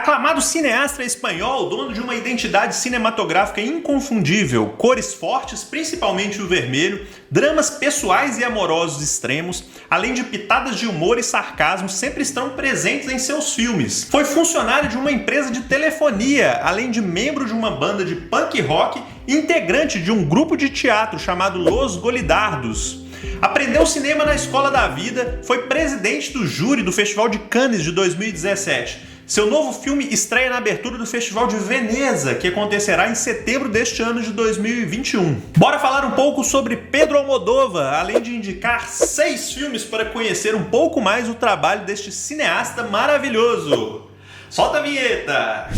Aclamado cineasta espanhol, dono de uma identidade cinematográfica inconfundível, cores fortes, principalmente o vermelho, dramas pessoais e amorosos extremos, além de pitadas de humor e sarcasmo, sempre estão presentes em seus filmes. Foi funcionário de uma empresa de telefonia, além de membro de uma banda de punk rock e integrante de um grupo de teatro chamado Los Golidardos. Aprendeu cinema na Escola da Vida, foi presidente do júri do Festival de Cannes de 2017. Seu novo filme estreia na abertura do Festival de Veneza, que acontecerá em setembro deste ano de 2021. Bora falar um pouco sobre Pedro Almodóvar, além de indicar 6 filmes para conhecer um pouco mais o trabalho deste cineasta maravilhoso. Solta a vinheta!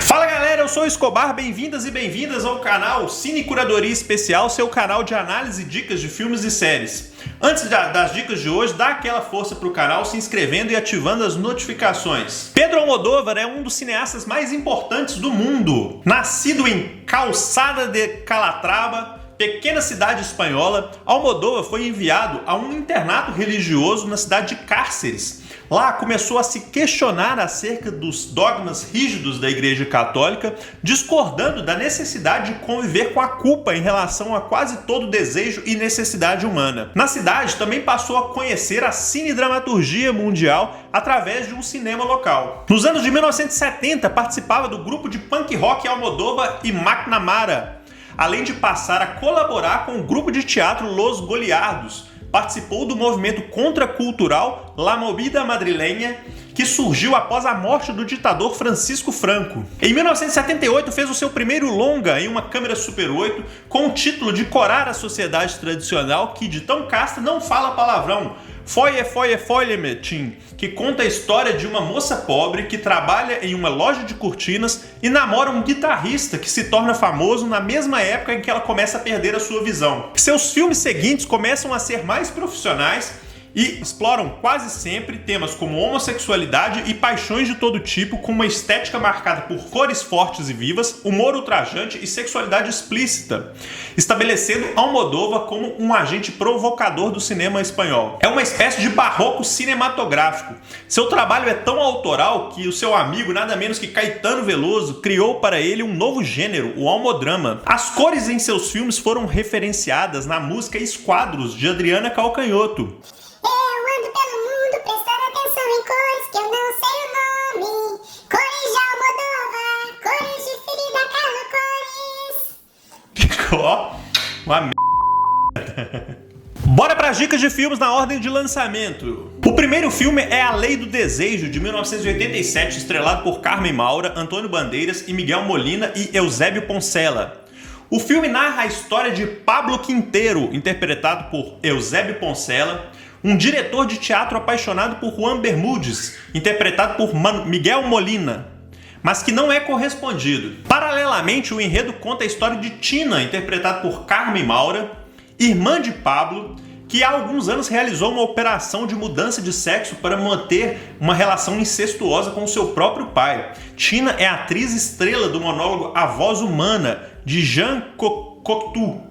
Fala galera, eu sou o Escobar, bem-vindas e bem-vindas ao canal Cine Curadoria Especial, seu canal de análise e dicas de filmes e séries. Antes das dicas de hoje, dá aquela força pro canal se inscrevendo e ativando as notificações. Pedro Almodóvar é um dos cineastas mais importantes do mundo. Nascido em Calçada de Calatrava, pequena cidade espanhola, Almodóvar foi enviado a um internato religioso na cidade de Cáceres. Lá começou a se questionar acerca dos dogmas rígidos da Igreja Católica, discordando da necessidade de conviver com a culpa em relação a quase todo desejo e necessidade humana. Na cidade também passou a conhecer a cinedramaturgia mundial através de um cinema local. Nos anos de 1970 participava do grupo de punk rock Almodóvar e McNamara, além de passar a colaborar com o grupo de teatro Los Goliardos. Participou do movimento contracultural La Movida Madrileña, que surgiu após a morte do ditador Francisco Franco. Em 1978 fez o seu primeiro longa em uma câmera Super 8 com o título de Corar a Sociedade Tradicional, que de tão casta não fala palavrão, Folle Metin, que conta a história de uma moça pobre que trabalha em uma loja de cortinas e namora um guitarrista que se torna famoso na mesma época em que ela começa a perder a sua visão. Seus filmes seguintes começam a ser mais profissionais e exploram quase sempre temas como homossexualidade e paixões de todo tipo, com uma estética marcada por cores fortes e vivas, humor ultrajante e sexualidade explícita, estabelecendo Almodóvar como um agente provocador do cinema espanhol. É uma espécie de barroco cinematográfico. Seu trabalho é tão autoral que o seu amigo, nada menos que Caetano Veloso, criou para ele um novo gênero, o almodrama. As cores em seus filmes foram referenciadas na música Esquadros, de Adriana Calcanhoto. Que eu não sei o nome. Cores de Almodóvar, cores de Frida Kahlo, cores. Ficou uma merda. Bora para as dicas de filmes na ordem de lançamento. O primeiro filme é A Lei do Desejo, de 1987, estrelado por Carmen Maura, Antônio Bandeiras e Miguel Molina e Eusébio Poncela. O filme narra a história de Pablo Quintero, interpretado por Eusébio Poncela, um diretor de teatro apaixonado por Juan Bermúdez, interpretado por Miguel Molina, mas que não é correspondido. Paralelamente, o enredo conta a história de Tina, interpretada por Carmen Maura, irmã de Pablo, que há alguns anos realizou uma operação de mudança de sexo para manter uma relação incestuosa com seu próprio pai. Tina é a atriz estrela do monólogo A Voz Humana, de Jean Cocteau.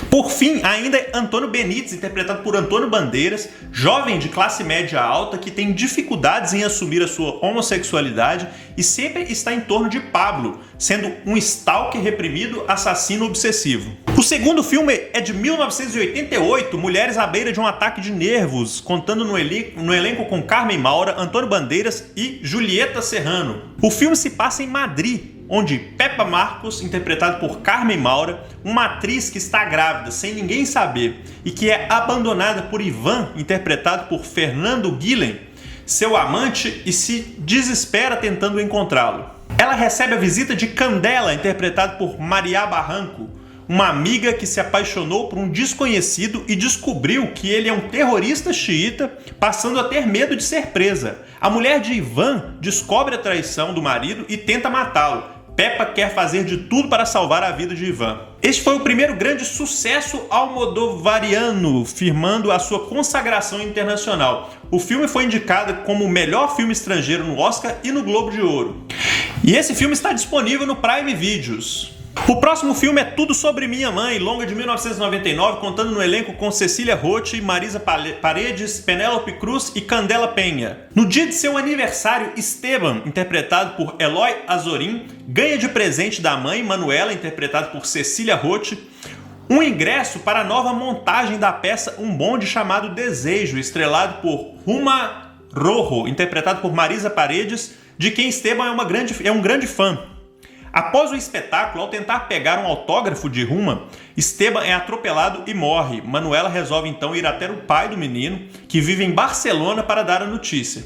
Por fim, ainda é Antônio Benítez, interpretado por Antônio Bandeiras, jovem de classe média alta que tem dificuldades em assumir a sua homossexualidade e sempre está em torno de Pablo, sendo um stalker reprimido, assassino obsessivo. O segundo filme é de 1988, Mulheres à Beira de um Ataque de Nervos, contando no elenco com Carmen Maura, Antônio Bandeiras e Julieta Serrano. O filme se passa em Madrid, onde Pepa Marcos, interpretado por Carmen Maura, uma atriz que está grávida sem ninguém saber e que é abandonada por Ivan, interpretado por Fernando Guilhem, seu amante, e se desespera tentando encontrá-lo. Ela recebe a visita de Candela, interpretado por Maria Barranco, uma amiga que se apaixonou por um desconhecido e descobriu que ele é um terrorista xiita, passando a ter medo de ser presa. A mulher de Ivan descobre a traição do marido e tenta matá-lo. Pepa quer fazer de tudo para salvar a vida de Ivan. Este foi o primeiro grande sucesso almodovariano, firmando a sua consagração internacional. O filme foi indicado como o melhor filme estrangeiro no Oscar e no Globo de Ouro. E esse filme está disponível no Prime Videos. O próximo filme é Tudo Sobre Minha Mãe, longa de 1999, contando no elenco com Cecília Roth, Marisa Paredes, Penélope Cruz e Candela Penha. No dia de seu aniversário, Esteban, interpretado por Eloy Azorín, ganha de presente da mãe, Manuela, interpretada por Cecília Roth, um ingresso para a nova montagem da peça Um Bonde Chamado Desejo, estrelado por Ruma Rojo, interpretado por Marisa Paredes, de quem Esteban é um grande fã. Após o espetáculo, ao tentar pegar um autógrafo de Ruma, Esteban é atropelado e morre. Manuela resolve então ir até o pai do menino, que vive em Barcelona, para dar a notícia.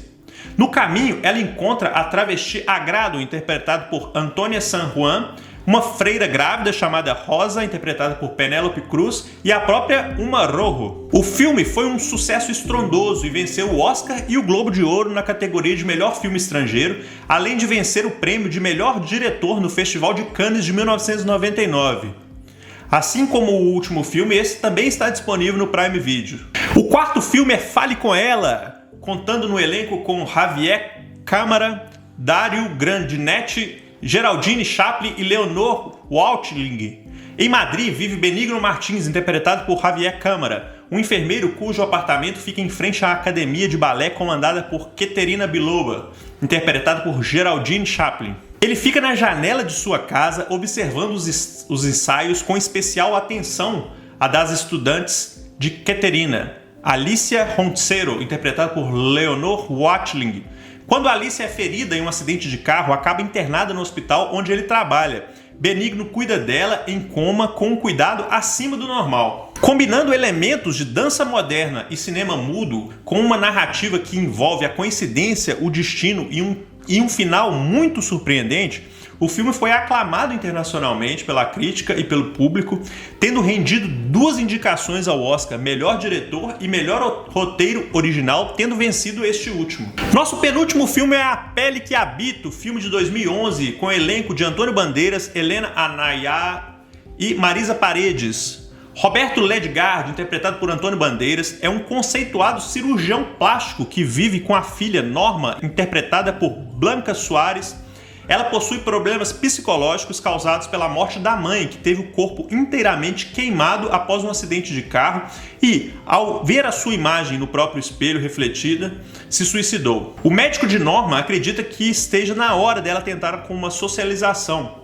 No caminho, ela encontra a travesti Agrado, interpretado por Antônia San Juan, uma freira grávida chamada Rosa, interpretada por Penélope Cruz, e a própria Uma Rojo. O filme foi um sucesso estrondoso e venceu o Oscar e o Globo de Ouro na categoria de melhor filme estrangeiro, além de vencer o prêmio de melhor diretor no Festival de Cannes de 1999. Assim como o último filme, esse também está disponível no Prime Video. O quarto filme é Fale Com Ela, contando no elenco com Javier Câmara, Dario Grandinetti, Geraldine Chaplin e Leonor Watling. Em Madrid vive Benigno Martins, interpretado por Javier Câmara, um enfermeiro cujo apartamento fica em frente à academia de balé comandada por Keterina Biloba, interpretada por Geraldine Chaplin. Ele fica na janela de sua casa observando os ensaios com especial atenção a das estudantes de Keterina, Alicia Roncero, interpretada por Leonor Watling. Quando Alice é ferida em um acidente de carro, acaba internada no hospital onde ele trabalha. Benigno cuida dela em coma com um cuidado acima do normal. Combinando elementos de dança moderna e cinema mudo com uma narrativa que envolve a coincidência, o destino e um final muito surpreendente, o filme foi aclamado internacionalmente pela crítica e pelo público, tendo rendido 2 indicações ao Oscar, melhor diretor e melhor roteiro original, tendo vencido este último. Nosso penúltimo filme é A Pele que Habito, filme de 2011, com elenco de Antônio Bandeiras, Helena Anaya e Marisa Paredes. Roberto Ledgard, interpretado por Antônio Bandeiras, é um conceituado cirurgião plástico que vive com a filha Norma, interpretada por Blanca Soares. Ela possui problemas psicológicos causados pela morte da mãe, que teve o corpo inteiramente queimado após um acidente de carro e, ao ver a sua imagem no próprio espelho refletida, se suicidou. O médico de Norma acredita que esteja na hora dela tentar com uma socialização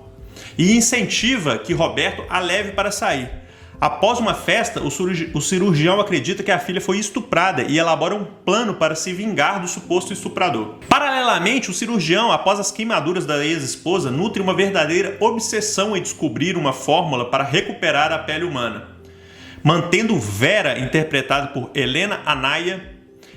e incentiva que Roberto a leve para sair. Após uma festa, o cirurgião acredita que a filha foi estuprada e elabora um plano para se vingar do suposto estuprador. Paralelamente, o cirurgião, após as queimaduras da ex-esposa, nutre uma verdadeira obsessão em descobrir uma fórmula para recuperar a pele humana, mantendo Vera, interpretada por Helena Anaya,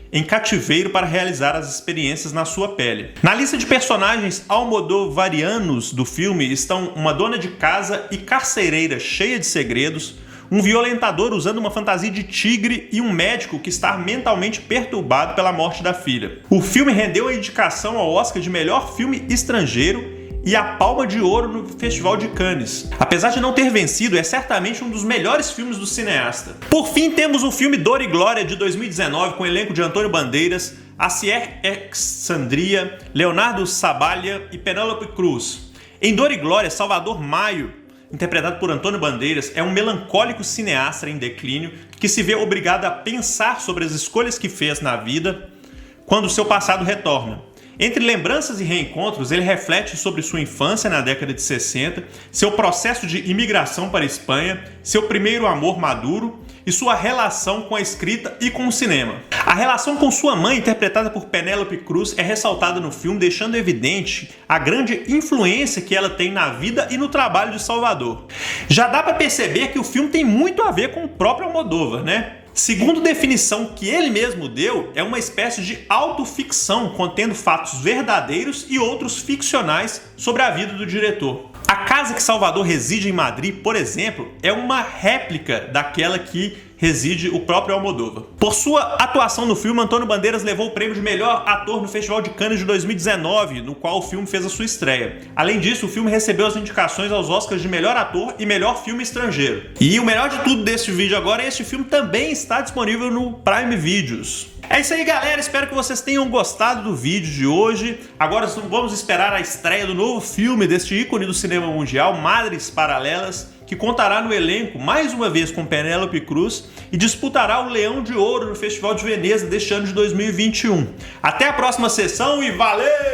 em cativeiro para realizar as experiências na sua pele. Na lista de personagens almodovarianos do filme estão uma dona de casa e carcereira cheia de segredos, um violentador usando uma fantasia de tigre e um médico que está mentalmente perturbado pela morte da filha. O filme rendeu a indicação ao Oscar de melhor filme estrangeiro e a Palma de Ouro no Festival de Cannes. Apesar de não ter vencido, é certamente um dos melhores filmes do cineasta. Por fim, temos o filme Dor e Glória, de 2019, com o elenco de Antônio Bandeiras, Acier Alexandria, Leonardo Sabalha e Penélope Cruz. Em Dor e Glória, Salvador Maio, interpretado por Antônio Bandeiras, é um melancólico cineasta em declínio que se vê obrigado a pensar sobre as escolhas que fez na vida quando seu passado retorna. Entre lembranças e reencontros, ele reflete sobre sua infância na década de 60, seu processo de imigração para a Espanha, seu primeiro amor maduro e sua relação com a escrita e com o cinema. A relação com sua mãe, interpretada por Penélope Cruz, é ressaltada no filme, deixando evidente a grande influência que ela tem na vida e no trabalho de Salvador. Já dá para perceber que o filme tem muito a ver com o próprio Almodóvar, né? Segundo definição que ele mesmo deu, é uma espécie de autoficção contendo fatos verdadeiros e outros ficcionais sobre a vida do diretor. A casa que Salvador reside em Madrid, por exemplo, é uma réplica daquela que reside o próprio Almodóvar. Por sua atuação no filme, Antônio Bandeiras levou o prêmio de melhor ator no Festival de Cannes de 2019, no qual o filme fez a sua estreia. Além disso, o filme recebeu as indicações aos Oscars de melhor ator e melhor filme estrangeiro. E o melhor de tudo deste vídeo agora é este filme também está disponível no Prime Videos. É isso aí, galera, espero que vocês tenham gostado do vídeo de hoje. Agora vamos esperar a estreia do novo filme deste ícone do cinema mundial, Madres Paralelas, que contará no elenco mais uma vez com Penélope Cruz e disputará o Leão de Ouro no Festival de Veneza deste ano de 2021. Até a próxima sessão e valeu!